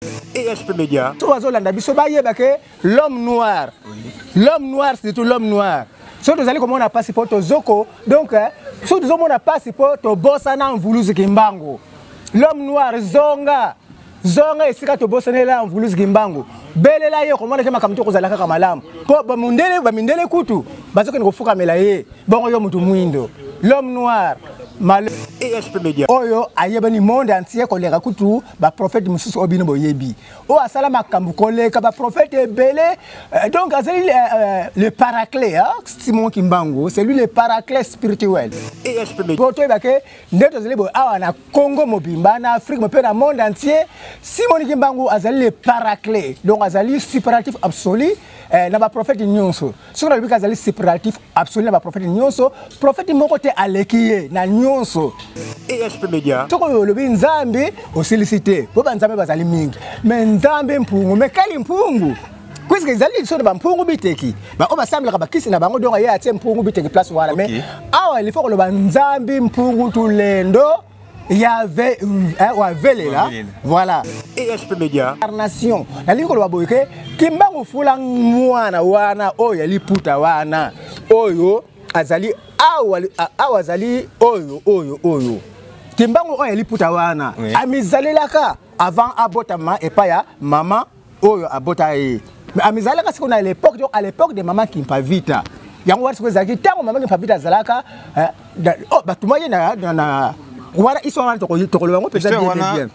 ESP Média. L'homme noir. L'homme noir, c'est tout l'homme noir. Si vous allez comme on a passeport au Zoko, donc si vous avez un passeport au Bossana en Voulouse Kimbango. L'homme noir, Zonga. Zonga et Sika to Bossana là en Voulouse Kimbango. Belle là, comment on a fait comme Zalaka Kamalam. Pour Bamundele Koutou. Parce que nous faut camelaye. Bon, yo mutu muindo. L'homme noir. ESP Média. Oyo ayebani monde entier koleka kutu ba prophète mususu obino boyebi. O asala makambu koleka ba prophète belé. Donc azali le paraclet hein Simon Kimbango, c'est lui le paraclet spirituel. ESP Média. Boto ebake ndeto zali bo awa na Congo mobimba na Afrique mo pe na monde entier. Simon Kimbango azali le paraclet. Donc azali superlatif absolu na ba prophète nyonso. Sur le azali superlatif absolu na ba prophète nyonso. Prophète moko te alekiye na nyonso. ESP Média. Toko lobi nzambe osilicité. Bo banzambe bazali mingi. Mais nzambe mpungu, mais kali mpungu. Puisque zali so ba mpungu biteki. Ba o basambla ka bakisi na bango donga ye atie mpungu biteki place wala mais awa il faut que le nzambe mpungu tulendo. Il y avait là. Voilà. ESP Média. Incarnation. La ligne ko boyeke Kimbango fula mwana wana oyo liputa wana. Oyo azali awazali oyo. Kimbango oyo liputa wana. Amizalelaka avant abotama epaya maman oyo abota e. Mais amizalelaka c'est qu'on a à l'époque de maman Kimpavita. Yango wari ko zaki tango maman Kimpavita zalaka batumaye na voilà ils sont en train de peut-être bien.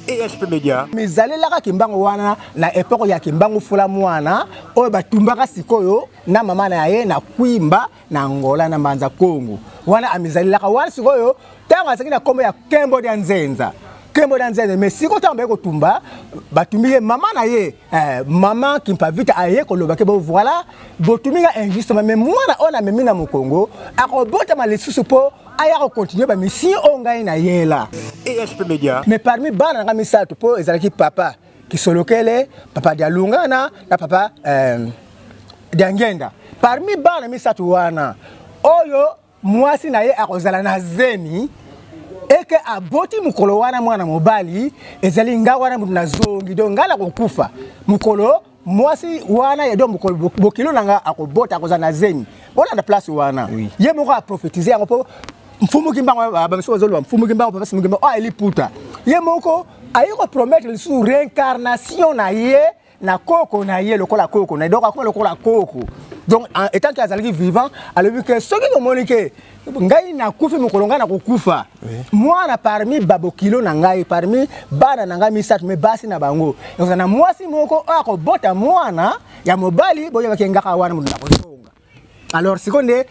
ESP Média. Mais zalelaka Kimbango wana na époque ya Kimbango fula mwana oyo batumbaka sikoyo na mama na ye na Kwimba na Angola na Manza Kongo. Wana amizalelaka wana sikoyo tango azaki na kombo ya Kembo de Nzenza. Kembo de Nzenza mais siko tango ba ko tumba batumie mama na ye maman Kimpavita aye ko lobake bo voilà botuminga injustement mais mwana ona memi na Kongo akobota malisusu po aya ko continuer ba mission ongai na yela. ESP Média. Mais parmi bana nga misato po ezalaki papa ki solokele papa Dialungana na papa Diangenda. Parmi bana misato wana oyo mwasi na ye akozala na zemi eke aboti mukolo wana mwana mobali ezali nga wana mutu na zongi donc ngala kokufa mukolo mwasi wana ya do mukolo bokilo nanga akobota akozala na zemi bona na place wana ye moko a prophétiser yango po mfumu Kimbango ba miso zolo mfumu Kimbango papa Simon Kimbango eliputa ye moko ayiko promettre sur réincarnation na ye na koko na ye lokola koko na donc akoma lokola koko donc étant que azalaki vivant alors que ce qui communique ngai na kufi mukolonga na kokufa mwana parmi babokilo na ngai parmi bana na ngai misatu me basi na bango donc na mwasi moko akobota mwana ya mobali boya bakengaka wana mundu na kosonga alors sikonde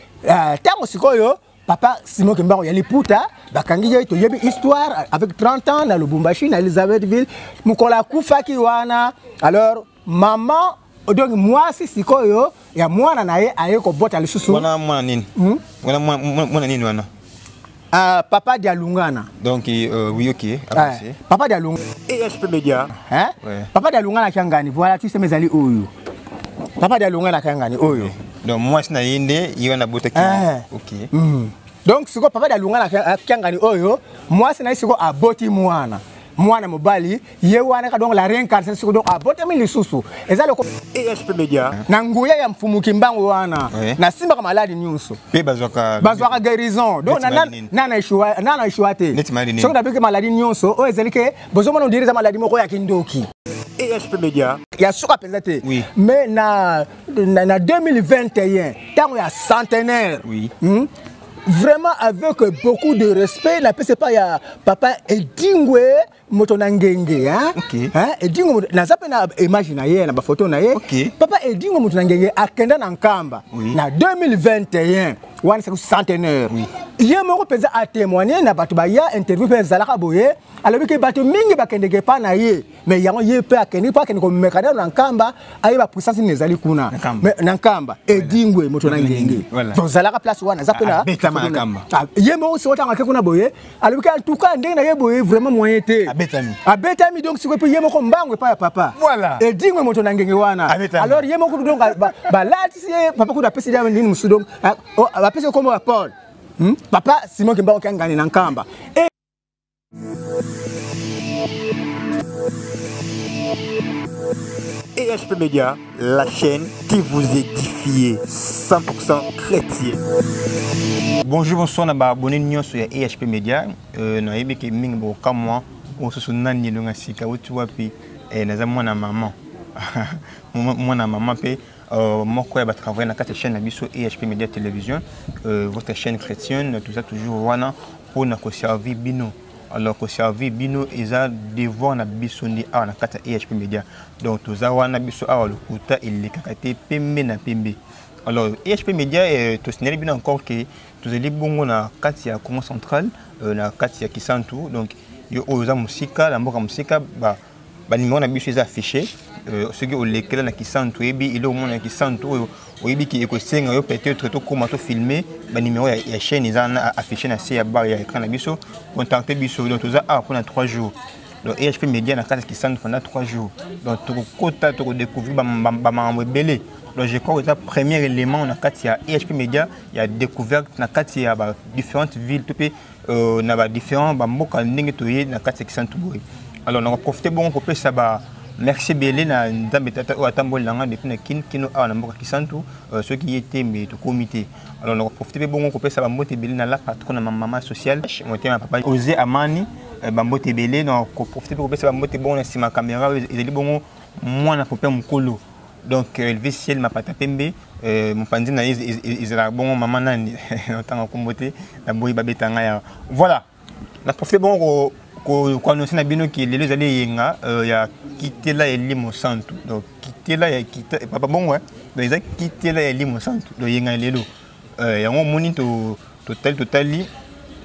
tango sikoyo papa Simon Kimbango yaliputa bakangi ye to yebi histoire avec 30 ans na Lubumbashi na Elizabethville mukola kufaki wana alors maman donc mwasi sikoyo ya mwana na ye aye ko bota lisusu wana mwana nini wana mwana nini wana papa Dialungana donc oui ok avancé papa Dialungana ESP Média. hein papa Dialungana kiangani voilà tu sais mes ali oyo papa Dialungana kiangani oyo donc moi sina yende yona botaki ok donc siko papa Dialungana kiangani oyo moi sina siko aboti mwana mobali ye wana ka donc la réincarnation siko donc aboti mi lisusu ezali ko ESP Média. na nguya ya mfumu Kimbango wana na simba kama maladi nyuso pe bazwaka guérison donc nana ishwate so na beke maladi nyuso o ezali ke bozomo no direza maladi moko ya kindoki ESP Média. ya suka pesate mais na 2021 tango ya centenaire vraiment avec beaucoup de respect la c'est pas ya papa Edingwe moto na ngenge hein Edingwe na zape na image na ye na ba photo na ye papa Edingwe moto na ngenge akenda na Nkamba na 2021 wana c'est centenaire ye moko peza a témoigner na batu ba ya interview pe zalaka boye alors que batu mingi bakendeke pa na ye mais yango ye pe akende pa kende ko mekada na Nkamba aye ba puissance nezali kuna mais na Nkamba Edingwe moto na ngenge donc zalaka place wana zape na ye moko so tanga ke kuna boye alors que en tout cas ndenge na ye boye vraiment moyen te abetami donc siko pe ye moko mbangwe pa ya papa voilà Edingwe moto na ngenge wana alors ye moko donc ba lati papa kuda pesi dia ndini musu donc pesi comme Paul papa Simon Kimbango kiangani na Nkamba EHP Média, la chaîne qui vous édifie 100% chrétien. Bonjour, bonsoir, na abonné sur EHP Média. Na yebe ke mingi bo kamwa o so nani lo ngasika uti wapi na mwana maman. Mwana maman pe moko ya ba travailler na quatre chaînes na biso EHP Média Télévision, votre chaîne chrétienne, tout ça toujours wana pour na ko servir bino. Alors que servir bino eza devoir na biso ni a na kata EHP Média. Donc tout ça wana biso a le kuta il kakate pembe na pembe. Alors EHP Média to signaler bien encore que tous les bongo na kati ya Congo central na kati ya Kisantu. Donc yo oza musika la mboka musika ba numéro na biso eza affiché ce que lekela na Kisantu ebi ile au monde na Kisantu oyebi ki ekosenga yo peut-être to comment to filmer ba numéro ya chaîne eza affiché na ya bar ya écran na biso contacter biso donc toza pendant 3 jours. Donc EHP Média na kati Kisantu pendant 3 jours. Donc to kota to découvrir ba mambo belé. Donc je crois que c'est le premier élément na kati ya EHP Média, il y a découvert na kati ya différentes villes tout na différents mboka ndenge toye na kati ya Kisantu boy. Alors on a profité bon pour ça ba merci belé na nzambe tata o atambolanga depuis na kino a na mboka Kisantu ceux qui étaient mais to comité. Alors on a profité bon pour ça ba mbote belé na la patronne na maman sociale monté ma papa Osé Amani ba mbote belé donc profité pour ça ba mbote bon na sima caméra ezali bon moi na popé mukolo. Donc le ciel m'a pas tapé mon pandi na ils la bon maman nani tant comboté la boy babetanga ya voilà na profité bon ko annoncer na bino ki les allez yenga ya quitter la Elimo Santu. Donc quitter la ya quitter papa bon ouais donc ils a quitté la Elimo Santu do yenga lelo ya on moni to totally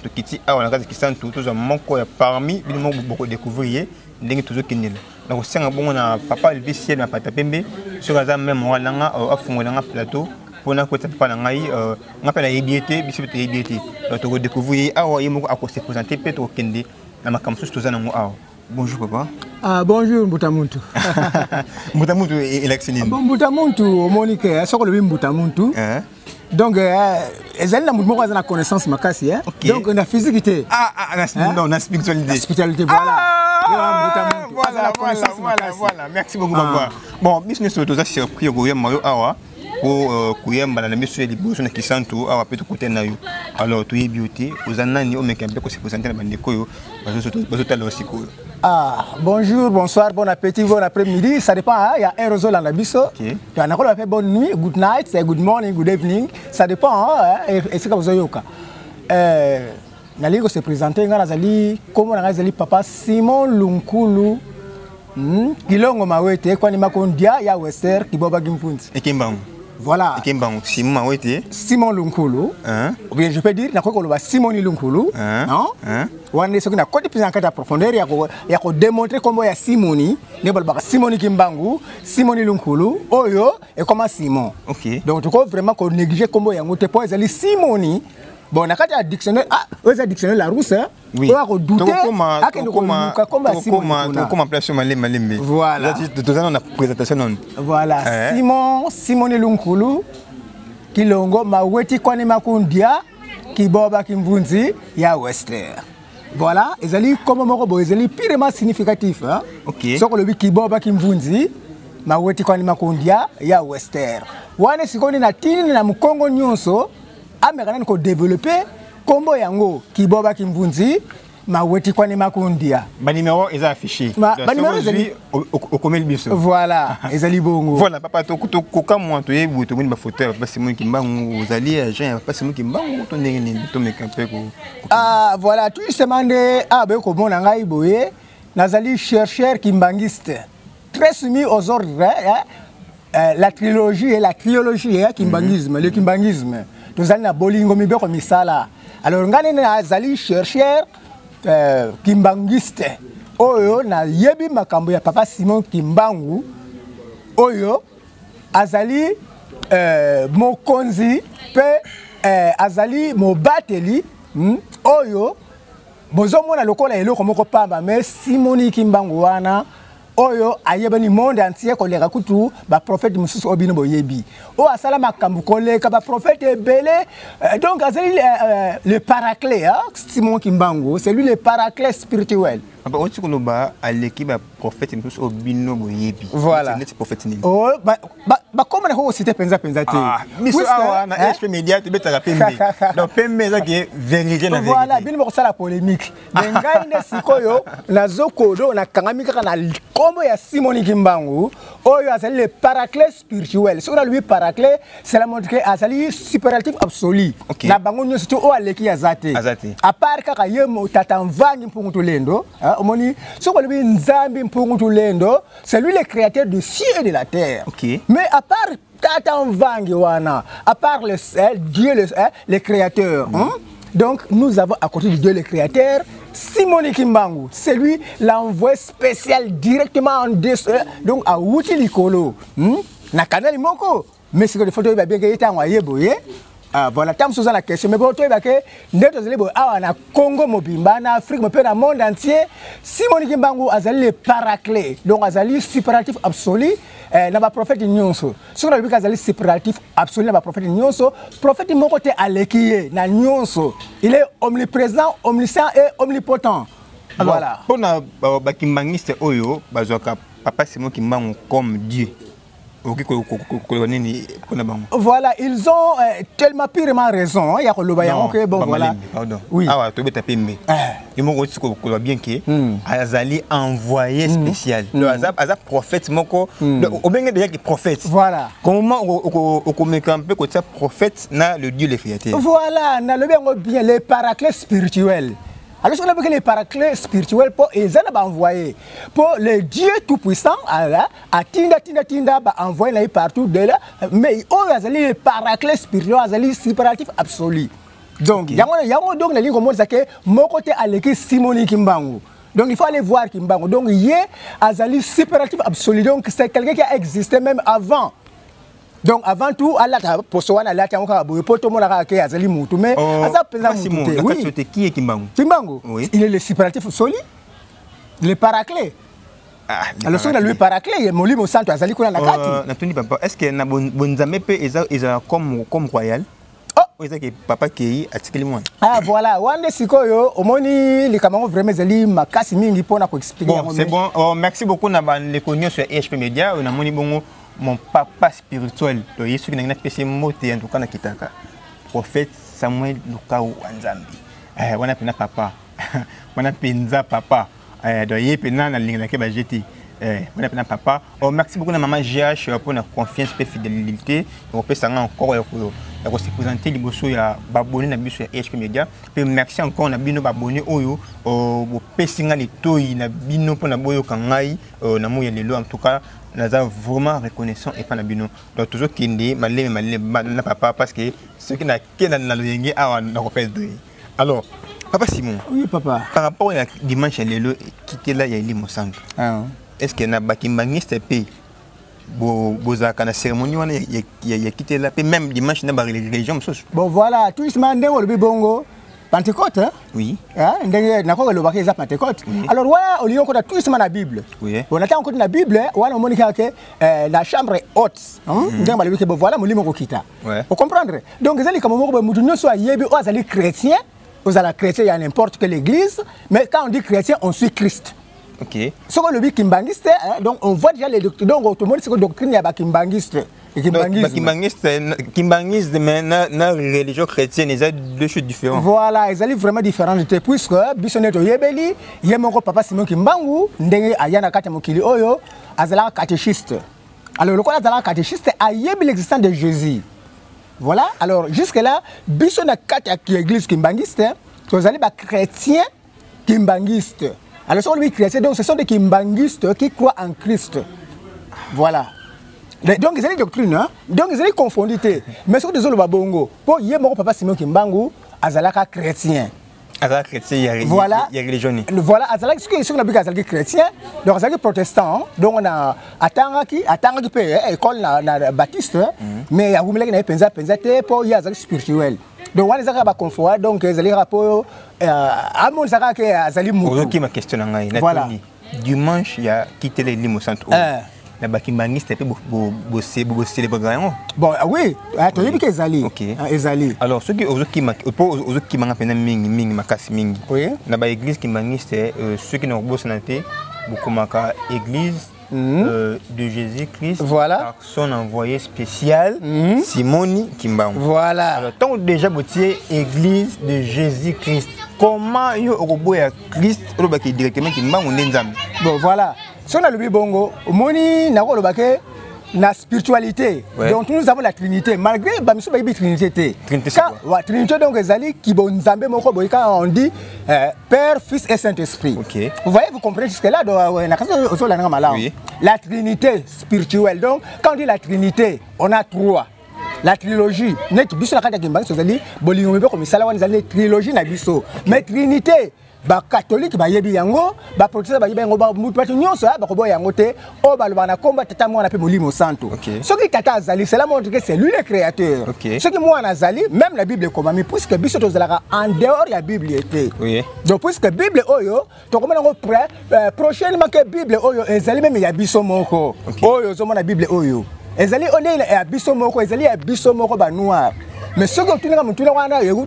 to kiti a on a qui Santu tout ça moko ya parmi bino beaucoup découvrir ndenge toujours kinela. Donc c'est un bon papa le ciel na pata pembe sur la même walanga afungolanga plateau pour na kota papa ngai ngapela ebiete biso te ebiete donc to découvrir awa yemo a se présenter peut-être kende na makamso to zanango awa. Bonjour papa. Ah bonjour Mbutamuntu. Mbutamuntu électionné. Bon Mbutamuntu Monique soko le Mbutamuntu. Donc ezali na mudmo na connaissance makasi hein. Donc na physiquité. Non na spiritualité. Spiritualité voilà. Voilà. Merci beaucoup, papa. Bon, business auto ça surpris au goyam mayo awa pour kuyamba na miso les besoins na Kisantu awa peut côté na yo. Alors tu es beauté aux anani au mec un peu ko se présenter na bandeko yo bazo tala aussi ko. Ah, bonjour, bonsoir, bon appétit, bon après-midi, ça dépend hein, il y a un réseau dans la biso. Il y en a qui fait bonne nuit, good night, good morning, good evening, ça dépend hein, et c'est comme ça yoka. Naliko se présenter nga nazali comme nazali papa Simon Lunkulu Kilongo Mawete kwa ni makondia ya Wester Kiboba Gimfunzi Ekimbangu. Voilà. Ekimbangu Simon Mawete Simon Lunkulu ou bien je peux dire na ko loba Simon Lunkulu non wane soki na kodi pisa nkata profondeur ya ko démontrer comment ya Simoni ne balba Simoni Kimbangu Simon Lunkulu oyo et comment Simon. OK. Donc tu ko vraiment ko négliger comment ya ngote po ezali Simoni. Bon, on a un dictionnaire, un dictionnaire la rousse, hein. Oui. On va douter. Comment placer malembe. Voilà. Tout ça on a présentation non. Voilà. Simon Lunkulu Kilongo Maweti Kwane Makundia Kiboba Kimvunzi ya Wester. Voilà, ezali comme moko ezali purement significatif hein. OK. Soko le Kiboba Kimvunzi Maweti Kwane Makundia ya Wester. Wane sikoni na tini na Mkongo nyonso amekana ko développer kombo yango Kiboba Kimvunzi Maweti Kwane Makundia. Ba numéro est affiché. Ba numéro est au commun biso. Voilà, ezali bongo. Voilà papa to koka moi to yebu to moni ba photo ba Simon Kimbangu ozali agent pas Simon Kimbangu to ndenge ni to meka ko. Ah voilà, tout justement be ko mona ngai boye nazali chercheur kimbangiste. Très soumis aux ordres la trilogie et la triologie kimbangisme, le kimbangisme. Nous allons na bolingo mibeko misala. Alors ngani na zali chercheur kimbangiste. Oyo na yebi makambo ya papa Simon Kimbangu. Oyo azali mokonzi pe azali mobateli oyo bozomona lokola eloko moko pamba mais Simoni Kimbangu wana oyo ayebani monde entier koleka kutu ba prophète mususu obino boyebi o asala makambu koleka ba prophète belé donc azali le paraclet hein Simon Kimbangu c'est lui le paraclet spirituel Papa, tu connais pas à l'équipe prophète plus au bino boyebi. Voilà. C'est prophète ni. Oh, comme on a aussi penza penza te. Ah, mais ça na HP Média tu beta la pembe. Donc pembe ça qui est vérité na vérité. Voilà, bien mo la polémique. Ngai ne sikoyo na zokodo na kangamika na kombo ya Simon Kimbangu, oyo azali le paraclet spirituel. Si on a lui paraclet, c'est la montre que azali superlatif absolu. Na bango nyo surtout o aleki ya zate. À part kaka yemo tata mvangi mpungutu lendo, omoni soko lui nzambi mpungutu lendo, c'est lui le créateur du ciel et de la terre. Mais à part tata mvangi wana, à part le Dieu le créateur, donc nous avons à côté de Dieu le créateur Simon Kimbangu, c'est lui l'envoyé spécial directement en donc à Wuti Likolo. Na canal moko, mais c'est que les photos va bien que en boye. Voilà, tant que la question, mais pour toi, na Congo mobimba, na Afrique, mais dans le monde entier, Simon Kimbangu a le paraclet, donc a le superlatif absolu, na ba prophète nyonso. Sur le cas superlatif absolu, na ba prophète nyonso, prophète mon côté aleki na nyonso. Il est omniprésent, omniscient et omnipotent. Voilà. Pour na ba kimbangiste oyo, bazoka papa Simon Kimbangu comme Dieu. Voilà, ils ont tellement purement raison. Il y a que bon voilà. Oui. Ah, tu es bien. Il m'a dit bien que Azali envoyé spécial. Le Azab prophète moko. Au bien déjà qui prophète. Voilà. Comment on communique un peu que ça prophète na le Dieu le créateur. Voilà, na le bien les paraclets spirituels. Alors, ce qu'on appelle les paraclets spirituels, pour les envoyer pour le Dieu tout-puissant, à Tinda, envoyer partout de là. Mais il y a les paraclets spirituels, il y a les superlatifs absolus. Donc, il y a donc les lignes comme ça que mon côté à l'équipe Simon Kimbangu. Donc, il faut aller voir Kimbangu. Donc, il y a les superlatifs absolus. Donc, c'est quelqu'un qui a existé même avant. Donc avant tout, Allah pour soi na lati encore boye pour tout le monde a que azali mutu mais asa penza mutu. Oui. Qui est Kimbangu? Kimbangu. Oui. Il est le superlatif absolu. Le paraclet. Alors sur le paraclet, il molimo santo azali kuna na kati. Na tuni papa, est-ce que na bonzame pe eza comme royal? Oh, est-ce que papa qui atikeli moi? Ah voilà, wande sikoyo omoni likamamo vraiment zali makasi mingi pona ko expliquer. Bon, c'est bon. Merci beaucoup na ban les connus sur EHP Media, on a moni bongo mon papa spirituel, le Yesu qui n'a pas fait mot en tout cas na kitaka. Prophète Samuel Lukau Wanzambi. On a pena papa. On a penza papa. Do yé pena na ligne laquelle j'étais. On a pena papa. Oh merci beaucoup na maman GH pour la confiance et fidélité. On peut s'en encore on se présenter liboso ya baboni na biso ya EHP Media. Puis merci encore na bino baboni oyo au pesinga litoi na bino pour na boyo kangai na moya lelo en tout cas. Nous sommes vraiment reconnaissants et pas la bino. Donc toujours qu'il dit malé papa parce que ceux qui n'a qu'un dans le yengi a on repère de. Alors papa Simon. Oui papa. Par rapport à dimanche lelo quitter là il y a limo centre. Est-ce que na bakimbangiste pays bozaka na cérémonie wana ya quitter là même dimanche na ba religion soso. Bon voilà, tout ce monde le bongo. Pentecôte, hein? Oui. Hein? Pentecôte. Alors, voilà, au lieu de tout ce la Bible. Oui. On attend encore la Bible, on a montré que la chambre est haute. Voilà, mon livre kita. Vous comprenez? Donc, comme nous sommes chrétiens, vous allez chrétien, il y a n'importe quelle église, mais quand on dit chrétien, on suit Christ. Ok. Ce qu'on dit kimbangiste, donc on voit déjà les doctrines. Donc, tout le monde sait que la doctrine est kimbangiste. Kimbangisme, mais la religion chrétienne, ils ont deux choses différentes. Voilà, ils sont vraiment différents. Puisque, Bissoneto Yebeli, Yemoko Papa Simon Kimbangu, Ndenge Ayana Katamokili Oyo, Azala catéchiste. Alors, le Azala catéchiste a yébi l'existence de Jésus. Voilà, alors jusque-là, Bissonnet qui est l'église kimbangiste, vous allez les chrétiens kimbangistes. Alors, ce sont les chrétiens, donc ce sont des kimbangistes qui croient en Christ. Voilà. Donc, ils ont des doctrines, hein? Donc, ils ont des confondités. Mais ce que les bongo, pour Yemoko Papa Simon Kimbangu, Azalaka chrétien. Azalaka chrétien, voilà. Il y a religion. Voilà, Azalaka, ce qu'on a dit Azalaka chrétien, donc Azalaka protestant, donc on a Atangaki paye, école baptiste, mais il y a Goumele qui a pensé pour Azalaka spirituel. Donc, on a des confort, donc les rapports, à mon Zaka qui est Azali Moutou. Qui ma question, voilà. Dimanche, il y a quitté les Limo Centre. na bakimbangiste pe bo célébrer yango. Bon oui, to yebi ke ezali. Ezali. Alors ceux qui ozokimanga pena mingi makasi mingi. Oui. Na ba église kimbangiste ceux qui n'ont bosana te bokomaka église de Jésus-Christ, voilà, par son envoyé spécial, Simoni Kimbangu. Voilà. Alors, tant déjà botier église de Jésus-Christ, comment yo okoboya Christ olobaki directement Kimbangu nenzambe? Bon voilà. Si on a le bongo, moni na olobake la spiritualité. Ouais. Donc nous avons la Trinité. Malgré bamiso baby Trinité. Trinité c'est quoi? Trinité donc ezali ki bon nzambe moko boy quand on dit Père, Fils et Saint-Esprit. OK. Vous voyez, vous comprenez jusque là oui. La Trinité spirituelle. Donc quand on dit la Trinité, on a trois. La trilogie, net biso la kata kimbangi sozali bolingo be comme ça là on trilogie na biso. Mais Trinité ba catholique ba yebi yango ba protestant ba yebi yango ba mutu pati nyonso ba ko boya yango te o ba lobana komba tata mwana pe molimo santo. Ce qui tata azali cela montre que c'est lui le créateur. Ce qui moi azali même la Bible komami puisque biso tozalaka en dehors ya Bible était. Oui. Donc puisque Bible oyo to komana ngo prochainement que Bible oyo ezali même ya biso moko. Oyo zo mona Bible oyo ezali onele ya biso moko ezali ya biso moko ba noir. Mais ce que tu n'as pas vu, tu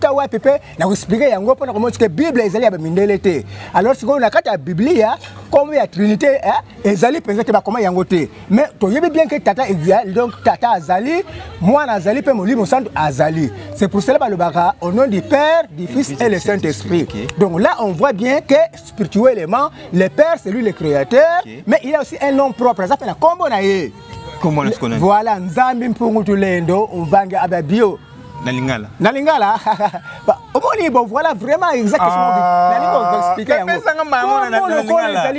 as pépé, na expliqué yango pour comment que Bible ezali ba mindele te. Alors si on a kata Biblia comme la Trinité ezali peut-être ba comment yango te. Mais to yebi bien que tata exali donc tata azali, moi azali pe molimo santo azali. C'est pour cela ba le baka au nom du Père, du Fils et le Saint-Esprit. Donc là on voit bien que spirituellement le Père c'est lui le créateur, mais il a aussi un nom propre, ça s'appelle kombo na ye. Comment est-ce qu'on a? Voilà, nzambi mpungu tulendo, mvange ababio. Nalingala. Nalingala. Bon, voilà vraiment exactement. Expliquer.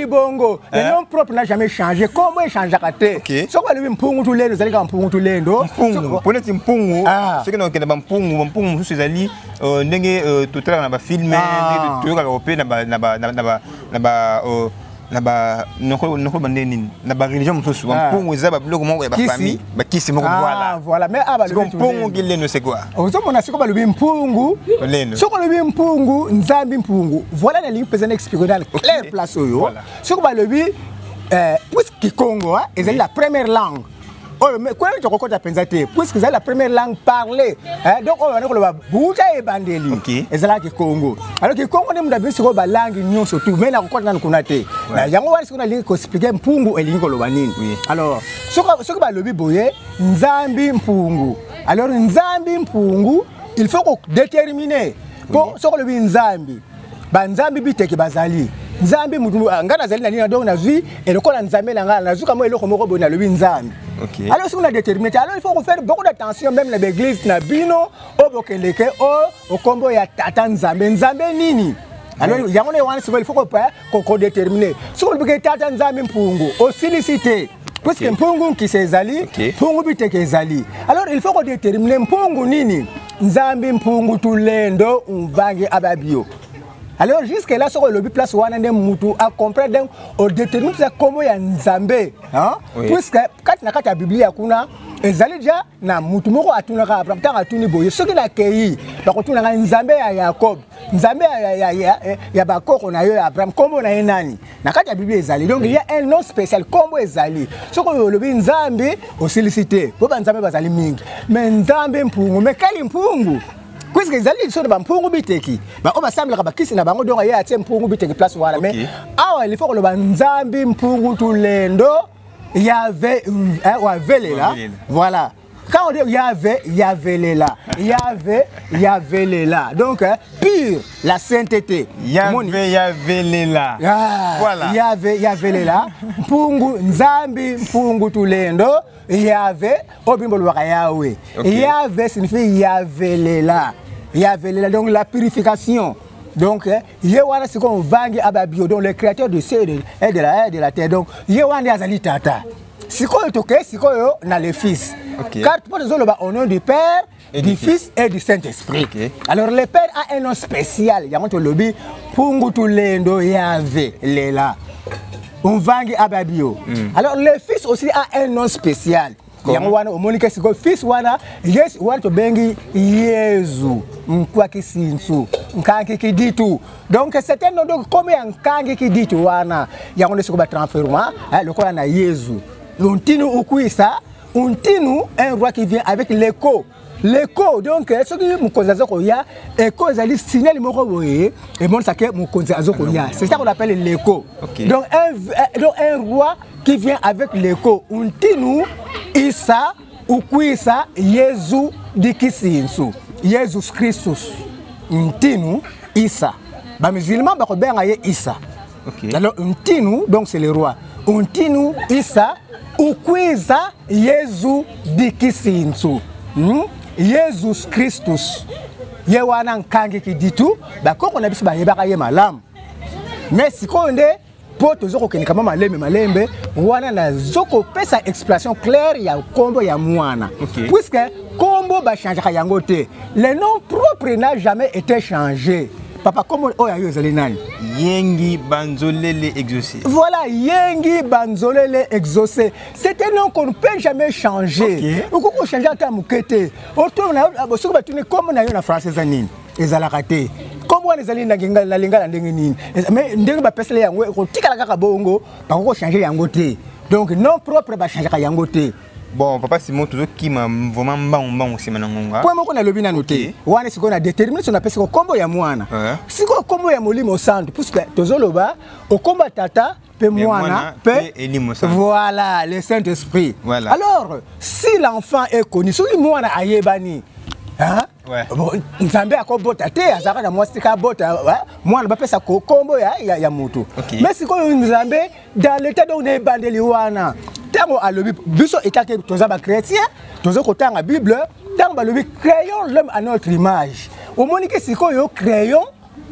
Bongo. Le nom propre n'a jamais changé. Comment il change à côté? Ce qu'on lui mpungu tulendo, c'est quand mpungu tulendo. Mpungu. Pour être mpungu, c'est que nous avons mpungu, c'est ali. Ndenge tout à l'heure on a filmé, tout à l'heure nako bandeni na ba religion mususu mpungu ezaba biloko moko ya ba famille ba kisi moko voilà mais aba le mpungu gileno c'est quoi ozo mona siko ba le mpungu leno siko le mpungu nzambi mpungu voilà la ligne pesant expliquer dans clair place oyo siko ba le puisque Congo ezali la première langue. Oh, mais quoi tu as pensé puisque c'est la première langue parlée donc on va dire que bouja et bandeli et c'est là que Congo alors que Congo ne m'a sur la langue nyonso surtout mais na ko na kunate na yango wali siko na li ko expliquer mpungu elingo loba nini alors ce que ba lobi boye nzambi mpungu alors nzambi mpungu il faut qu'on déterminer pour ce que lobi nzambi ba nzambi biteke bazali nzambi mutu ngana zali na nina donc na vie et le kola nzambe na ngala na zuka mo eloko moko bona lobi nzambi. Alors si on a déterminé alors il faut faire beaucoup d'attention même les églises na bino o bokeleke o kombo ya tata nzambe nzambe nini alors yango ne wana il faut qu'on déterminer si on veut tata nzambe mpungu o silicité parce que mpungu qui s'ezali mpungu biteke ezali alors il faut qu'on déterminer mpungu nini nzambe mpungu tulendo mvange ababio. Alors jusque là sur le place wana ndem mutu a comprendre au déterminer comment ya nzambe puisque quand na kata Biblia kuna ezali déjà na mutu moko atuna ka Abraham tanga atuni boye ce qui la kei ba kotuna nga nzambe ya Jacob nzambe ya bakoko na yo ya Abraham kombo na nani na kata Biblia ezali donc il y a un nom spécial kombo ezali ce que le bi nzambe au sollicité po ba nzambe bazali mingi mais nzambe mpungu mais kali mpungu puisque ezali so ba mpungu biteki ba o basambela ba kisi na bango donc ya atie mpungu biteki place wala mais awa il faut que le banzambi mpungu tulendo yave là voilà quand on dit yave là donc pure la sainteté yave là voilà yave là mpungu nzambi mpungu tulendo yave obimbo lwa yawe yave signifie yave là donc la purification. Donc, Yewana c'est qu'on vangue ababio, donc le créateur du ciel et de la terre. Donc, Yewana azali tata. Si qu'on est ok, si qu'on a le fils. Car pour les autres, au nom du Père, du Fils et du Saint-Esprit. Alors, le Père a un nom spécial. Yamon to lobi pungu tulendo yave lela. On vangue ababio. Alors, le Fils aussi a un nom spécial. Yango wana omonika siko fils wana yes wana to bengi Yesu mkwa kisinsu nkangi kiditu donc c'est un nom donc comme nkangi kiditu wana yango siko ba transformer le kola na Yesu Untinu ukuisa, untinu un roi qui vient avec l'écho. L'écho, donc, ce qui est écho, c'est signal et bon, ça c'est ça qu'on appelle l'écho. Okay. Donc, un roi qui vient avec l'écho. Untinu isa ukuisa Jésus dikisinsu. Jésus Christus. Untinu isa. Les musulmans, ils isa. Alors, untinu, donc c'est le roi. Untinu isa ukuisa Jésus dikisinsu. Jésus Christus. Yewana nkangi kiditu, bakoko na biso ba yebaka ye malamu. Mais si konde po tozoko kenika malembe wana na zoko pesa expression claire ya kombo ya mwana. Puisque kombo ba changera yango te. Le nom propre n'a jamais été changé. Papa, comment oya zali nani? Yengi Banzolele exaucé. Voilà, Yengi Banzolele exaucé. C'est un nom qu'on ne peut jamais changer. On peut changer à ta moukete. Autour de la comme on a eu en français, les alaratés. Comme on les a dit, la linga ndengini. Mais ndenge ba pesele yango, ko tikala kaka bongo, ba ko changer yango te. Donc nom propre ba changer yango te. Bon, papa Simon, toujours qui m'a vraiment bon aussi maintenant. Pour moi, on a le bien noté. On a ce qu'on a déterminé, on appelle ça combo ya moana. Si on combo ya molimo centre, puisque tozoloba, au combat tata, pe moana, pe voilà, le Saint-Esprit. Voilà. Alors, si l'enfant est connu, si moana a yebani, hein? Bon, Nzambe a kobota te, azaka na mwastika bota, moana ba pesa combo ya moto. Mais si on Nzambe dans l'état dont on est bandeli wana. Tant à l'objet, biso état que tous les chrétiens, tous les côtés la Bible, tant à l'objet, créons l'homme à notre image. Au moment que si nous créons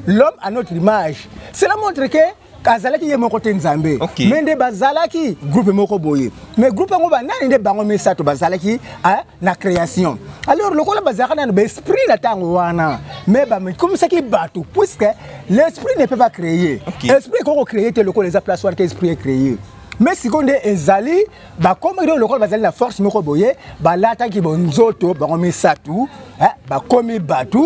l'homme à notre image, cela montre que Kazalaki est mon côté Nzambe. Mais des Bazalaki groupe moko boye. Mais groupe moko banani des bango mesa to Bazalaki à la création. Alors le quoi Bazalaki na esprit na tango wana. Mais comme ça qui batu puisque l'esprit ne peut pas créer. L'esprit qu'on créer te le quoi les applaudissements que l'esprit est créé. Mais si on est ezali, bah comme il le bazali la force moko boye, bah lata ki bonzoto, bah on met ça tout, bah comme batu,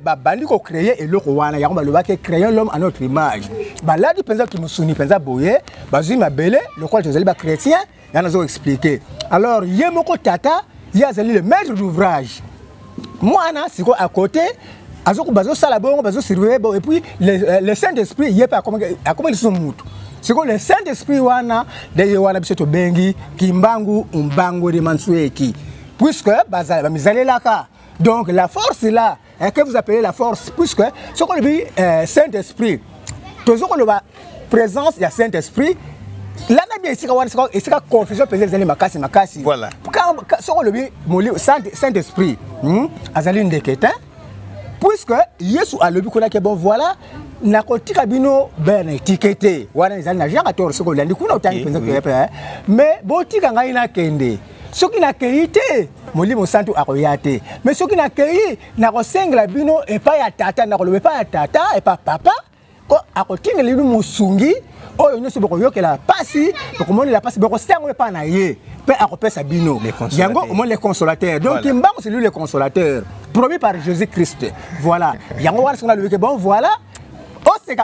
bah bandi ko créer et le wana, ya on va le créer l'homme à notre image. Bah là du pensa qui me souni pensa boye, bah zima belé, le quoi ezali bah chrétien, ya nous expliqué. Alors yé moko tata, ya ezali le maître d'ouvrage. Moi na si ko à côté, azoko bazo salabon, bazo surveiller, et puis le Saint-Esprit yé pas comment ils sont mutu. C'est que le Saint-Esprit wana de wana biso to bengi kimbangu umbango de mansueki puisque bazala mizale laka. Donc la force est là que vous appelez la force puisque ce qu'on dit Saint-Esprit toujours la présence il y a Saint-Esprit là na bien ici ka confusion peut-être les makasi voilà quand ce qu'on dit Saint-Esprit azali ndeketa puisque Yesu a le but qu'on a que bon voilà nakotika bino ben étiqueté wana ezali na Jean 14 ce qu'on dit kuna otangi penza que mais botika ngai na kende soki na keite molimo santu akoyate mais soki na kei na kosengla bino et pas ya tata na kolobe pas ya tata et pas papa ko akotinga lilu musungi oyo nyoso boko yokela pasi bokomoni la pasi boko sengo pa na ye pe akopesa bino yango au moins les consolateurs donc kimbango c'est lui le consolateur promis par Jésus-Christ voilà yango wana sona le bon voilà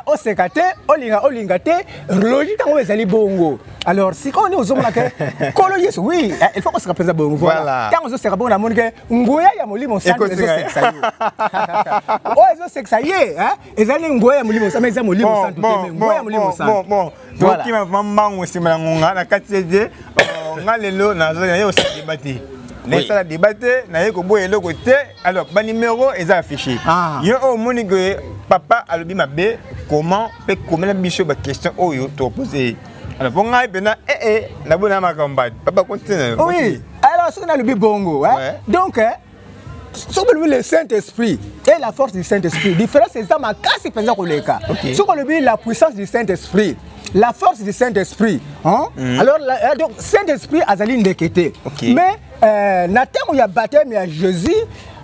oseka te olinga te logique ngo ezali bongo alors si on est aux hommes là que kolo Yesu oui il faut qu'on se rappelle bongo voilà quand on se rappelle na moni que ngoya ya molimo santo ezosekisa yo ezo sekisa ye hein ezali ngoya ya molimo santo ezali molimo santo te ngoya ya molimo santo bon donc qui m'a vraiment aussi malangonga na katije ngalelo na zo ya yo sa débattre les salles débattent na yeko boye le côté alors ba numéro est affiché yo au moni que papa a le mabe comment peut comment la bicho ba question oyo to poser alors bon ngai bena na bona makamba papa continue oui alors ce qu'on a le bongo hein donc sur le Saint-Esprit et la force du Saint-Esprit différence c'est ça ma casse pensa koleka sur le la puissance du Saint-Esprit la force du Saint-Esprit hein alors donc Saint-Esprit azali ndekete mais na temps il y a baptême ya Jésus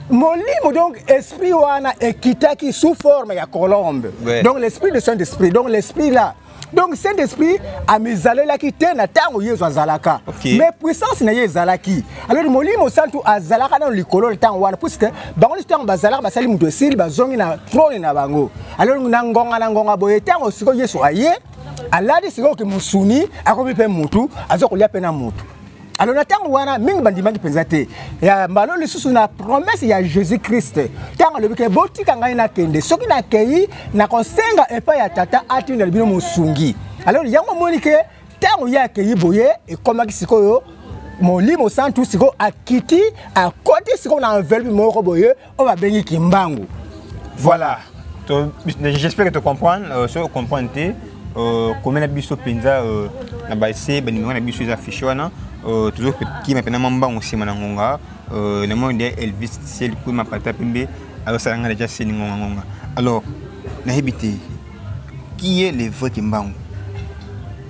molimo donc esprit wana ekitaki sous forme ya colombe donc l'esprit de Saint-Esprit donc l'esprit là donc Saint-Esprit a mizalé la qui te na tango yezo azalaka mais puissance na yezalaki alors molimo santu azalaka na likolo le tango wana puisque bango le tango bazalaka basali muto sil bazongi na trône na bango alors na ngonga boye tango siko yeso aye aladi siko ke musuni akomi pe mutu azokolia pe na mutu. Alors na tango wana mingi bandimaki penza te ya mbalo lisusu na promesse ya Jésus Christ tango lobi ke botika ngai na kende soki na kei na konsenga epa ya tata atinda libino musungi. Alors yango monike tango ya kei boye e komaki sikoyo molimo santu siko akiti akoti siko na enveloppe moko boye o ba bengi kimbangu. Voilà. J'espère que tu comprends so comprendre comment la biso penza na baisse banimanga na biso affiché wana toujours qui m'a mamba aussi manangonga le monde Elvis c'est pour ma pata pembe alors ça nga déjà c'est ngonga. Alors na hebité qui est le vrai kimbangu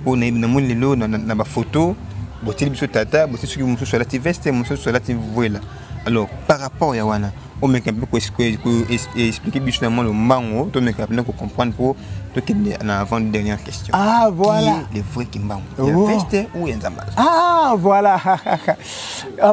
pour na mon lelo na ba photo botil biso tata botil sur muso sur la veste muso sur la voile. Alors par rapport ya wana on me un peu expliquer biso na le mbango to me capable pour comprendre pour avant dernière question. Ah voilà. Qui est le vrai kimbangu? Le veste ou Nzambala? Ah voilà.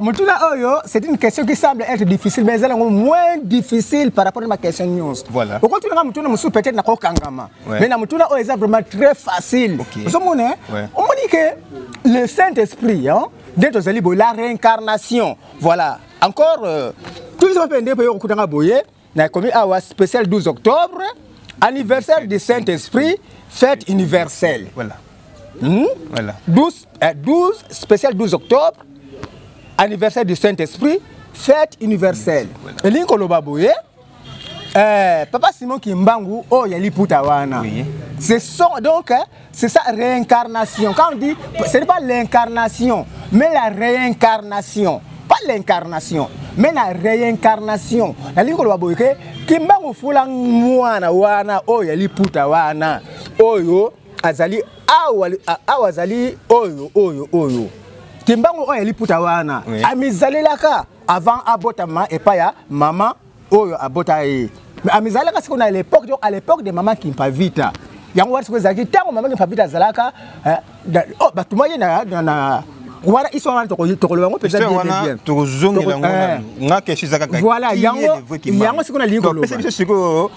Mutuna oyo, c'est une question qui semble être difficile mais elle est moins difficile par rapport à ma question news. Voilà. Pourquoi tu n'as mutuna musu peut-être na ko kangama. Mais na mutuna oyo c'est vraiment très facile. Vous comprenez? On dit que le Saint-Esprit hein, dentro zalibo la réincarnation. Voilà. Encore tout ça pendant pour okutanga boye na komi awa spécial 12 octobre. Anniversaire du Saint-Esprit, fête universelle. Voilà. Voilà. 12 spécial 12 octobre, anniversaire du Saint-Esprit, fête universelle. Et l'inkoloba boye, Papa Simon Kimbangu, oh yali putawana. Oui. Donc, c'est ça réincarnation. Quand on dit, ce n'est pas l'incarnation, mais la réincarnation. Pas l'incarnation, mais la réincarnation. La linkoloba boye ke Kimbangu fula mwana wana oyo yali puta wana oyo azali awazali oyo Kimbangu oyo yali puta wana amizalelaka avant abotama epaya mama oyo abota ye amizalelaka siko na à l'époque de maman Kimpavita yango wari siko zaki tango maman Kimpavita zalaka batumaye na voilà ils sont là tokolo bango peut-être bien tozongi lango nga ke shizaka ka voilà yango siko na lingolo pesa siko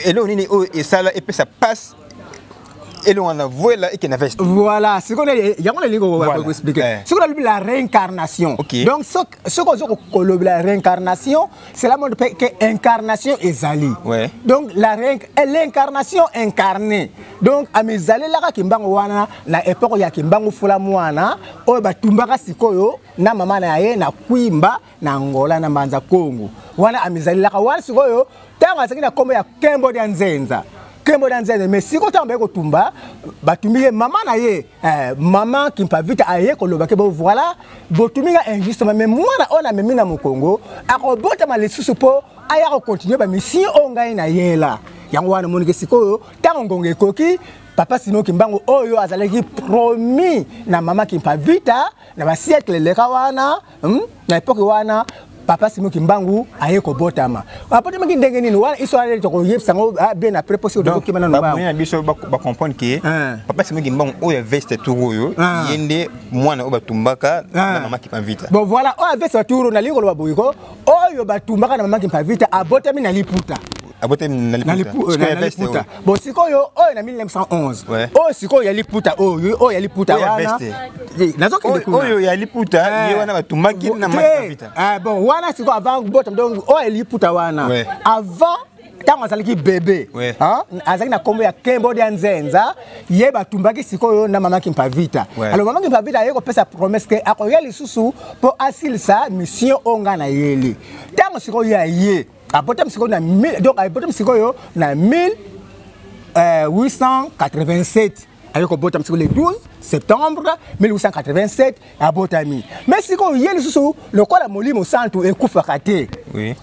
elo nini o esala et ça passe elo on a voilà et que na veste voilà siko na yango na lingolo va expliquer siko na la réincarnation donc ce qu'on dit la réincarnation c'est la mode que incarnation ezali donc l'incarnation incarnée donc amizali la Kimbangu wana na époque ya Kimbangu fula mwana o batumbaka sikoyo na mama na ye na kwimba na Angola na Manza Kongo wana amizali la wana sikoyo tanga sakina kombo ya Kembo de Nzenza mais siko tamba ko tumba batumie mama na ye maman Kimpavita aye ko loba ke bo voilà botuminga injustement mais mwana ona memi na Mukongo akobota malisusu po aya ko continuer ba mission ongai na yela yango wana monike sikoyo tango ngonge koki Papa Simon Kimbangu oyo azalaki promis na mama Kimpavita na ba siècle le kawana na époque wana Papa Simon Kimbangu aye ko botama apote maki ndenge nini wana histoire to ko yebsa ngo bien après possible de kimana no ba ba biso ba comprendre que Papa Simon Kimbangu oyo veste touro yende mwana o batumbaka na mama Kimpavita bon voilà o veste touro na lingo lo babuiko oyo batumbaka na mama Kimpavita abotami na liputa bon sikoyo oyo na 1911 oyo sikoyo ya liputa oyo ya liputa wana oyo ya liputa ye wana batumaki na mama Kimpavita bon wana sikoyo avant bottom donc oyo ya liputa wana avant tango azalaki bébé azalaki na kombo ya Kembo de Nzenza ye batumbaki sikoyo na mama Kimpavita alors mama Kimpavita ye kopesa promesse ke akoya lisusu po asilisa mission onga na yeli tango sikoyo ya ye abotam sikoyo na donc abotam sikoyo na 1887 avec au botam le 12 septembre 1887 à Botami. Mais si qu'on y a le quoi la molimo santo et koufakate. Oui.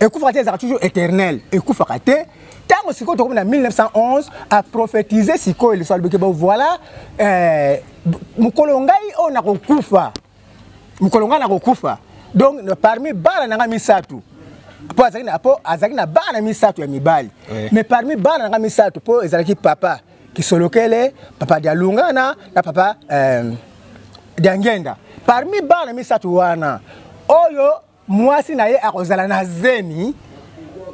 Et koufakate c'est toujours éternel. Et koufakate tant que qu'on en 1911 a prophétisé si quoi le soit voilà mukolongai on a kokufa. Mukolongai na kokufa. Donc parmi bala na misatu. Po azaki na bana misatu ya mibali. Mais parmi bana na misatu po ezalaki papa Kisolokele, papa Dialungana, na papa Diangenda. Parmi bana misatu wana, oyo mwasi na ye akozala na zemi,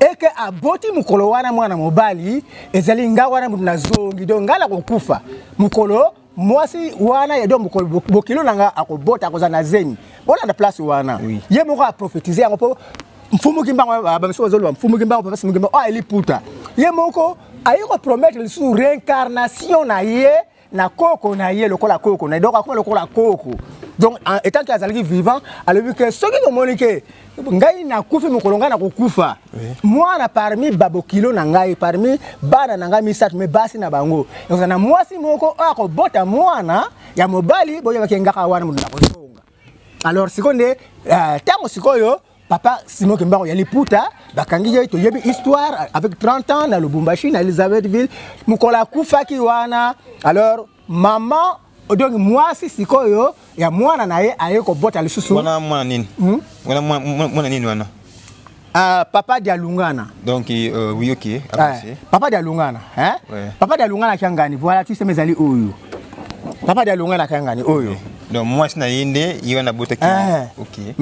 et que aboti mukolo wana mwana mobali ezali nga wana mutu na zongi donc ngala kokufa mukolo mwasi wana ya do mukolo bokilo nanga akobota akoza na zeni bona na place wana ye moko a prophétiser yango po mfumu kimbango ba miso zolo mfumu kimbango papa simu kimbango eli puta ye moko ayiko promettre sur réincarnation na ye na koko na ye lokola koko na donc akoma lokola koko donc étant que azali vivant alobi que soki komonike ngai na kufi mukolonga na kokufa mwana parmi babokilo na ngai parmi bana na ngai misatu me basi na bango donc na mwasi moko akobota mwana ya mobali boye bakengaka wana mutu na kozonga alors sikonde tango sikoyo papa Simon Kimbango ya liputa bakangi ye to yebi histoire avec 30 ans na Lubumbashi na Elisabethville mukola kufaki wana alors maman donc mwasi sikoyo ya mwana na ye ayeko bota lisusu wana mwana nini wana mwana nini wana papa dia Lungana donc oui OK papa dia Lungana hein papa dia Lungana kiangani voilà tu sais mes ali oyo papa dia Lungana kiangani oyo donc mwasi na yende yona bota ki OK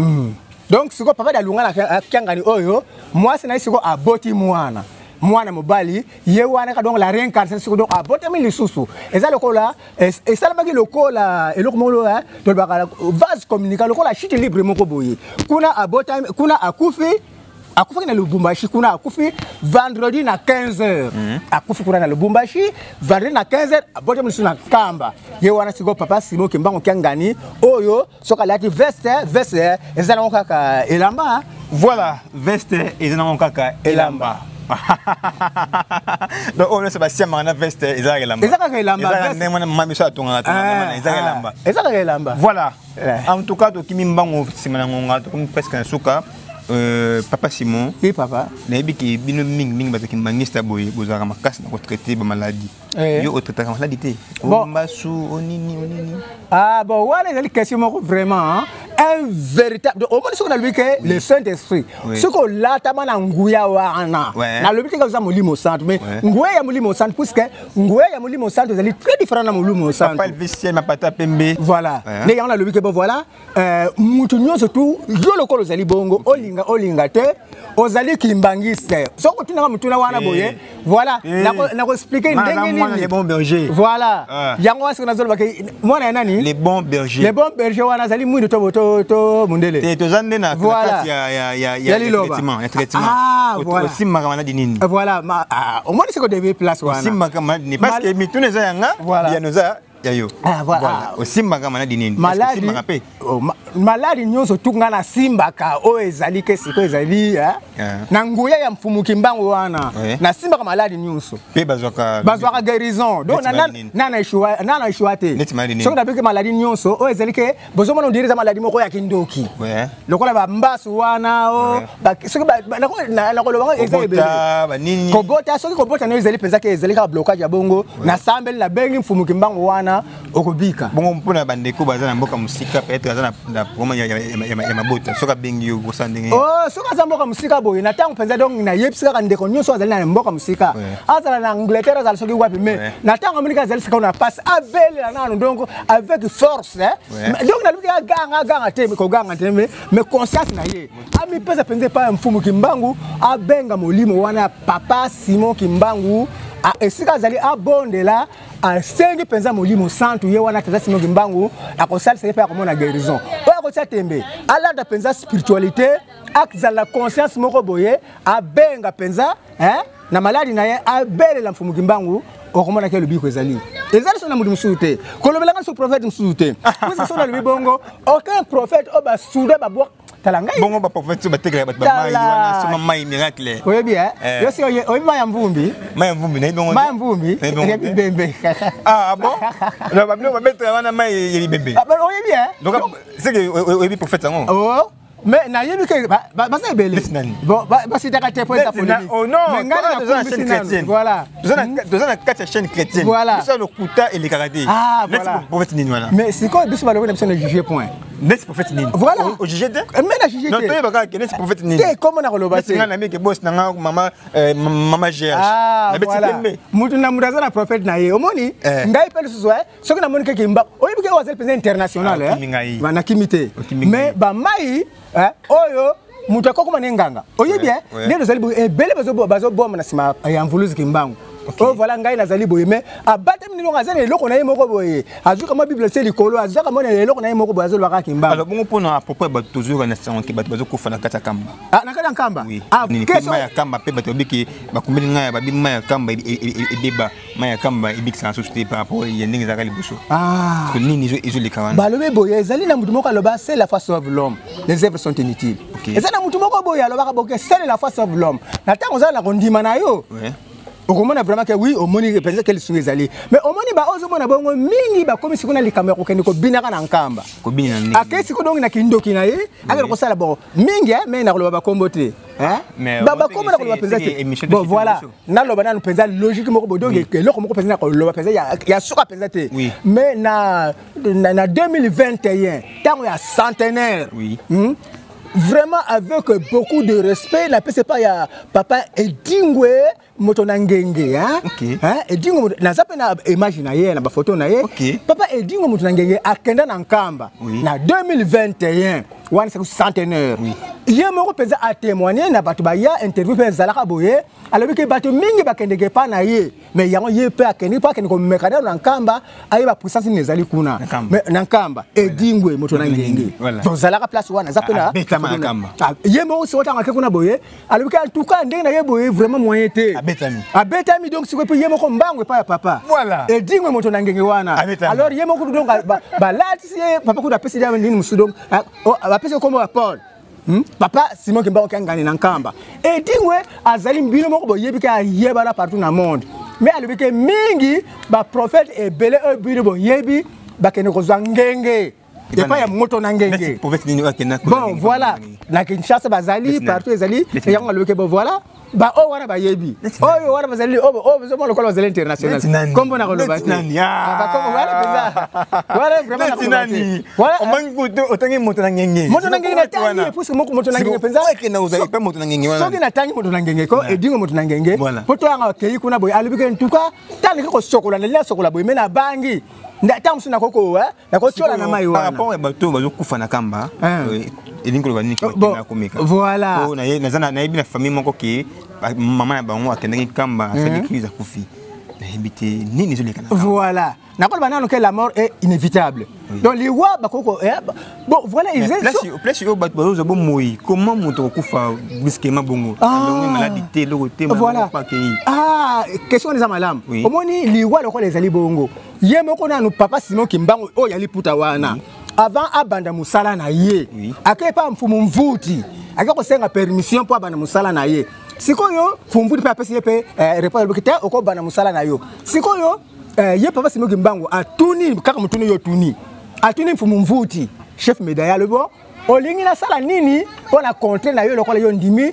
donc siko papa dia Lungana kiangani oyo mwasi na siko aboti mwana mobali ye wana ka donc la réincarnation siko donc aboti mi lisusu eza lokola esalamaki lokola eloko molo to bakala vase communiquer lokola chute libre moko boye kuna abota kuna akufi na Lubumbashi kuna akufi vendredi na 15h akufi kuna na Lubumbashi vendredi na 15h abota mi na kamba ye wana siko papa Simon Kimbango kiangani oyo soka lati veste ezana okaka elamba voilà veste ezana okaka elamba donc on ne sait pas si on veste ezaka elamba ezaka ndemana mami so atonga na ezaka elamba voilà en tout cas to kimi mbango simana ngonga to presque un suka papa Simon oui papa nayebi ki bino mingi bazaki mangista boye bozaka makasi na ko traiter ba maladie yo o traiter maladie te mbasu onini bon wala ezali question moko vraiment un véritable au moins ce qu'on a lui que le Saint-Esprit ce qu'on l'a tamana nguya wana na lobi que za molimo santo mais nguya ya molimo santo puisque nguya ya molimo santo ezali très différent na molimo santo papa Elvisien mapata pembe voilà les gens la lobi que bon voilà mutu nyonso tout yo lokolo zali bongo olinga te ozali kimbangiste soko tunanga mutuna wana boye voilà na ko expliquer ndenge les bons bergers voilà yango wasi na zolo bakay mwana nani les bons bergers wana zali mwindu to mundele te tozande na kati ya traitement aussi makamana nini voilà au moins c'est que devait place wana aussi makamana parce que mitune za yanga ya noza yayo voilà aussi makamana nini maladi nyonso tunga na simbaka o ezali ke siko ezali na nguya ya mfumu Kimbango wana na simbaka maladi nyonso pe bazwaka guérison donc nana ishwa te soko na bike maladi nyonso o ezali ke bozomona ondiriza maladi moko ya kindoki lokola ba mbasu wana o soko na koloba ezali kobota soki kobota no ezali penza ke ezali ka blocage ya bongo na sambeli na bengi mfumu Kimbango wana okobika bongo mpona bandeko baza na mboka musika peut-être aza na vraiment ya mabota soka bengi yo bosandenge soka za mboka musika boye na tango penza donc na yepsika ka ndeko nyonso azali na mboka musika azala na Angleterre azala soki wapi mais na tango Amerika azali sika na passe avele na nano donc avec force donc na luka ganga te ko ganga te mais conscience na ye ami pesa penza pa mfumu Kimbangu abenga molimo wana papa Simon Kimbangu esika azali abondela asengi penza molimo santu ye wana tata Simon Kimbangu akosalisa ye pa komona guérison oya kotia tembe alanda penza spiritualité akza la conscience moko boye abenga penza na maladi na ye abelela mfumu Kimbangu okomona ke lobiko ezali sona mudu musute kolobelanga so prophète musute kuzi sona lobi bongo aucun prophète oba soude ba bo talangai bongo ba prophète ba tegela ba mai wana soma mai miracle oyebi yo si oyebi mai mvumbi na bongo mai mvumbi ebi bembe bon no ba bino ba betra wana mai yebi bembe oyebi donc c'est que oyebi prophète ngo mais na yebi ke ba sa ebele bon ba sitaka te pour ça polémique oh non mais ngana na chaîne chrétienne voilà dans la quatre chaîne chrétienne voilà ça le kuta et les karaté voilà prophète nini wana mais c'est quoi biso ba le na juger point n'est prophète nini voilà au juger te mais na juger te non toi ba ka n'est prophète nini te comment na koloba te ngana meke boss na mama GH na beti mutu na mudaza na prophète na ye omoni ngai pele suzo soki na moni ke Kimba oyebi ke wazel président international na kimite mais ba mai oyo mutu akoko manenganga oye bien ne dozali boye ebele bazo boma na sima ya mvuluzi kimbangu oh voilà ngai nazali boye mais abatami nino ngazana eloko na ye moko boye azuka ma bible c'est likolo azuka mona eloko na ye moko boye azo lwaka kimbangu alors bongo pona à propos ba toujours na sango ke bato bazo kufa na kata kamba na kata kamba ni kema ya kamba pe bato biki bakumbeli ngai ba bima ya kamba edeba maya kamba ebikisa société par rapport ya ndenge zaka liboso que nini izo likawana balobe boye ezali na mutu moko aloba c'est la foi sauve l'homme les œuvres sont inutiles ezali na mutu moko boye aloba boke c'est la foi sauve l'homme na tango zala na kondima na yo okomona vraiment que oui omoni penza que lisunga ezali mais omoni ba ozomona bongo mingi ba komi sikuna likambo kokende ko binaka na nkamba ko bina nini akesi ko dongi na kindoki na ye akela ko sala bon mingi mais na koloba ba kombote ba komona koloba penza te bon voilà na loba na penza logique moko bodongi eloko moko penza na koloba penza ya suka penza te mais na 2021 tango ya centenaire vraiment avec beaucoup de respect la paix c'est pas ya papa Edingwe moto na ngenge Edingwe na zape na image na ye na ba photo na ye papa Edingwe moto na ngenge akenda na nkamba na 2021 wana c'est centenaire ye moko penza a témoigner na bato ba ya interview pe zalaka boye alors que bato mingi bakendeke pa na ye mais yango ye pe akende pa akende ko mekana na nkamba aye ba puissance nezali kuna mais na nkamba Edingwe moto na ngenge donc zalaka place wana zape na ye moko so tanga ke kuna boye alors que en tout cas ndenge na ye boye vraiment moyen te abetami donc siko pe ye moko mbangwe pa ya papa voilà Edingwe moto na ngenge wana alors ye moko donc ba lati papa kuda pesi ya ndini musudong apese comme Paul papa Simon Kimbangu kangani na nkamba Edingwe azali mbino moko boyebika yeba la partout na monde mais alobike mingi ba prophète ebele ebino boyebi bakene ko zangenge et pas ya moto na ngenge bon voilà na Kinshasa bazali partout ezali yango alobike bon voilà ba o wana bayebi oyo wana bazali besoin le col international comme on a relevé ba comme voilà vraiment tinani voilà omanguto otangi moto na ngenge na tangi puisque moto na ngenge penza ke na uzali pa moto na ngenge wana soki na tangi moto na ngenge ko Edingwe moto na ngenge poto anga kei kuna boy alibike en tout cas tani ko sokola na sokola boy mena bangi ndata musuna koko na ko tiola na mai wana par rapport bato bazo kufa na kamba Edingwe ba nini ko na komika voilà na ye na yebi na famille moko ki maman na bango akendaki kamba fait des crises akufi na yebite nini zo lekana voilà na ko banano que la mort est inévitable donc les wa bakoko bon voilà ils place yo bato zo bo moi comment moto kufa brusquement bongo donc maladie té lokoté pas question des amalam omoni liwa lokole ezali bongo ye moko na no papa Simon Kimbangu o yali puta wana avant abanda musala na ye akepa mfumu mvuti akako senga permission pour abanda musala na ye sikoyo fumbuti pa pesi yepe report lokita oko bana musala na yo sikoyo ye papa Simon Kimbangu atuni kaka mutuni yo tuni atuni mfumu mvuti chef médaille le bon olingi na sala nini pona contre na yo lokola yo ndimi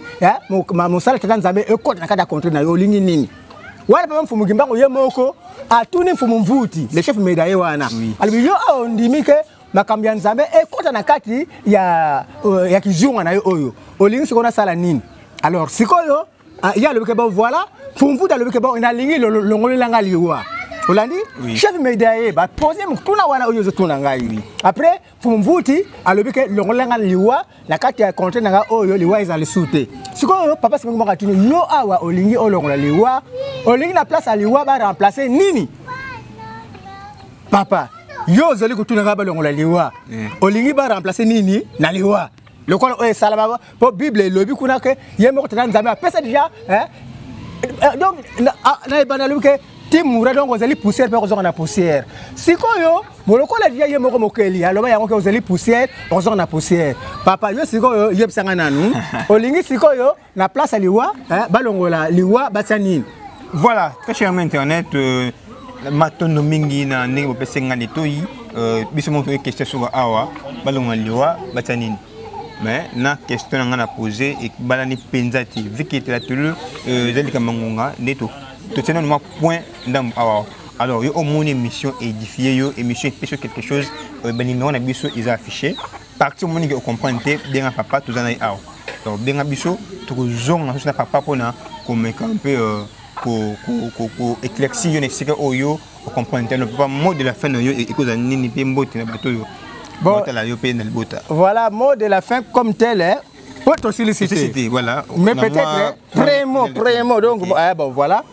musala tata nzambe ekota na kada contre na yo olingi nini wala papa mfumu Kimbangu ye moko atuni mfumu mvuti le chef médaille wana alibi yo ndimi ke makambi ya nzambe ekota na kati ya kizunga na yo oyo olingi sikona sala nini alors sikoyo ya le bon voilà fumvu da le bon ina lingi longolanga liwa olandi chef médaille ba poser mutuna wana oyo zotuna ngai après fumvuti alobike longolanga liwa na kati ya contre nga oyo liwa ezali sute sikoyo papa Simon Kimbangu atuni yo awa olingi olongola liwa olingi na place aliwa ba remplacer nini papa yo zali kutuna nga ba longola liwa olingi ba remplacer nini na liwa le quoi est salama pour Bible lobi kuna ke yemo tata nzambe apesa déjà donc na banalu ke timura donc ozali poussière pe kozonga na poussière sikoyo molokola dia yemo ko mokeli aloba yango ke ozali poussière ozonga na poussière papa yo sikoyo yebsanga nanu olingi sikoyo na place aliwa balongola liwa batsanini voilà très cher internet matondo mingi na ndenge bopesenga netoyi biso mo question sur awa balongola liwa batsanini mais na question nga na poser et balani penzati vu que tu la tulu zali kamangonga neto to tena no point ndam awa alors yo au mon émission édifier yo émission spéciale quelque chose ben numéro na biso ils affiché partir mon que comprendre bien papa tout en awa donc bien biso to zonga na papa pona comme un peu ko éclaircir yo nesika oyo comprendre le pas mot de la fin yo et cause nini pe mbote na bato yo. Bon, voilà, mot de la fin comme tel, Pour solliciter. Voilà. Mais peut-être, prémo, donc, bon, voilà.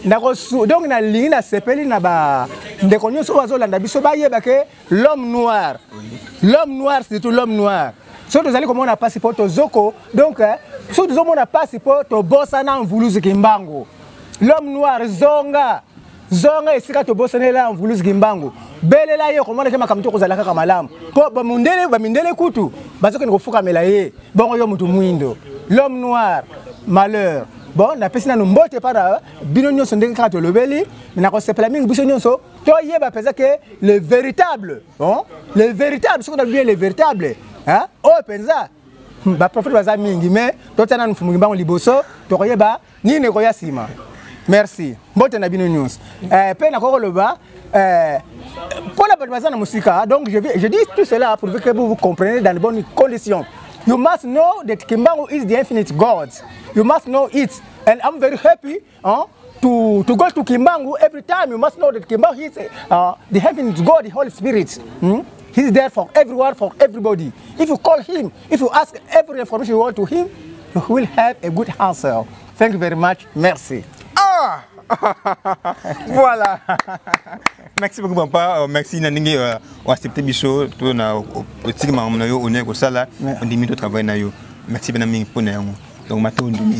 Donc, na ligne, na sepeli, na ba, de konyo so wazolanda biso ba yeba ke l'homme noir. L'homme noir, c'est tout l'homme noir. So vous allez comment on a passeport au Zoko. Donc, so nous on a passeport au Bossana en Voulouse Kimbango. L'homme noir, Zonga et sika to Bossana là en Voulouse Kimbango. Belle là yo comment on a kamto ko zalaka kamalam. Po ba mindele kutu. Bazo ko fuka melaye. Bon yo mutu muindo. L'homme noir, malheur. Bon, na pesina no mbote para bino nyonso ndenge ka to lobeli, na ko sepela mingi biso nyonso, to yeba pesa ke le véritable, bon? Le véritable, ce qu'on a bien le véritable, hein? Oh penza. Ba prophète baza mingi mais to tana no fumungi bango liboso, to yeba ni ne ko yasima. Merci. Mbote na bino nyonso. Pe na ko loba pour la baza na musika, donc je dis tout cela pour que vous compreniez dans de bonnes conditions. You must know that Kimbangu is the infinite God. You must know it. And I'm very happy to go to Kimbangu every time. You must know that Kimbangu is the infinite God, the Holy Spirit. He's there for everyone, for everybody. If you call him, if you ask every information you want to him, you will have a good answer. Thank you very much. Merci. Ah! Voilà. Merci beaucoup papa, merci Naningi on accepté biso to na otiki mamu na yo on est ko sala on dit to travail na yo. Merci benami pour na yango. Donc mato ndingi.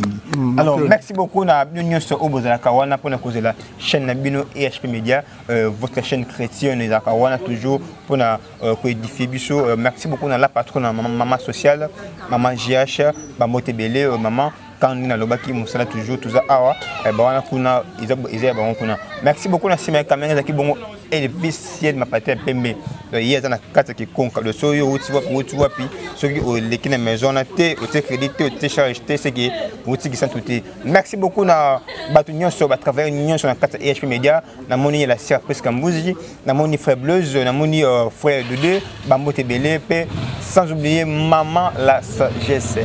Alors merci beaucoup na bino so obozala kawana pour na cause la chaîne na bino EHP Media, votre chaîne chrétienne na kawana toujours pour na ko édifier biso. Merci beaucoup na la patronne maman sociale, maman JH, ba motebele maman quand on a l'obaki musala toujours tout ça awa et bah on a kuna merci beaucoup na sima caméra qui bon Elvis de ma patrie pembe hier dans la carte qui conque le soyo ou tu vois puis ceux qui les na maison na te au te crédité au te charge te c'est qui ou qui sont tout merci beaucoup na batunion sur à travers union sur la carte EHP Media na moni la sœur presque Mbuzi na moni frère Bleuse na moni frère de deux Bambote Belé sans oublier maman la sagesse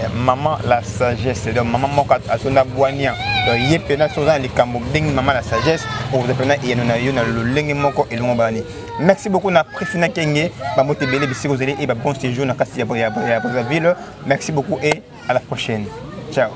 donc maman moko atona boania yepena soza likambo ding maman la sagesse pour vous appeler et na le lenge moko elongo bani merci beaucoup na préfina kenge Bambote Belé bisiko zeli et bon séjour na kasi ya ville merci beaucoup et à la prochaine ciao.